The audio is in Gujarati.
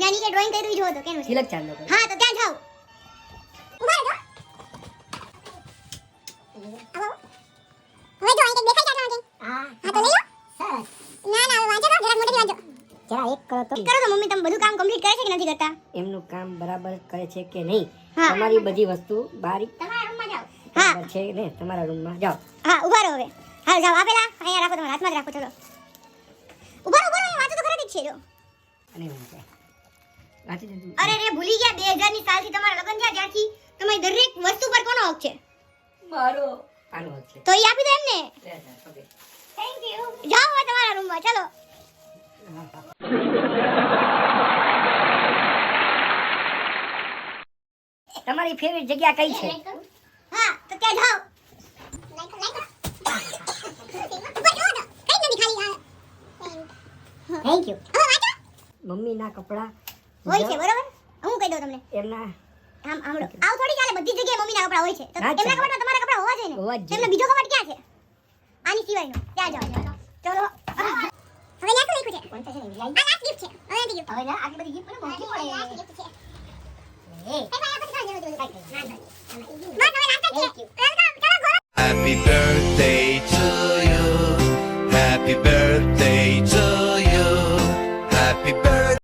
ત્યાં નીચે ડ્રોઈંગ કર્યું જો તો કેનું છે સિલેક્ટ ચાલો હા તો ત્યાં જાઓ ઉભા રહો આવો હવે જો અહીં દેખાઈ જાય હા હા તો લઈ લો સરસ ના ના વાંચો તો જરાક મોટેથી વાંચો જરા એક કરો તો મમ્મી તમે બધું કામ કમ્પ્લીટ કરે છે કે નથી કરતા એમનું કામ બરાબર કરે છે કે નહીં હા. તમારી બધી વસ્તુ બારી તમારા રૂમમાં જાઓ હા બરાબર છે ને તમારા રૂમમાં જાઓ હા ઉભા રહો હવે હાલ જાઓ આપેલા અહીંયા રાખો તમારા હાથમાં જ રાખો ચલો ઉભા રહો વાંચો તો ખરા જ છે જો અને વાંચે વાંચી દીધું અરે રે ભૂલી ગયા 2000 ની સાલથી તમારા લગ્ન થયા ત્યારથી તમારી દરેક વસ્તુ પર કોનો હક છે મારો આનો હક છે તો એ આપી દો એમને લે જા ઓકે થેન્ક યુ જાઓ હવે તમારા રૂમમાં ચલો તમારી ફેવરિટ જગ્યા કઈ છે હા તો ત્યાં જાઓ થેન્ક યુ મમ્મીના કપડા હોય છે બરોબર હું કહી દઉં તમને એમના આમ આમળો આવ થોડી ચાલે બધી જગ્યાએ મમ્મીના કપડા હોય છે તો હા, એમના કપડા તમારા કપડા હોવા જોઈએ હોવા જ ને જોઈએ. એમનો બીજો કપડ ક્યાં છે આની સિવાયનો ત્યાં જાઓ ચલો હવે લ્યા શું લખ્યું છે કોણ છે આ લાસ્ટ ગિફ્ટ છે હવે નથી ગિફ્ટ હવે ના આગળ બધી ગિફ્ટ મને મોંઘી પડે લાસ્ટ ગિફ્ટ છે એ ભાઈ આ બધું જાવ જલ્દી માં તમે લાસ્ટ છે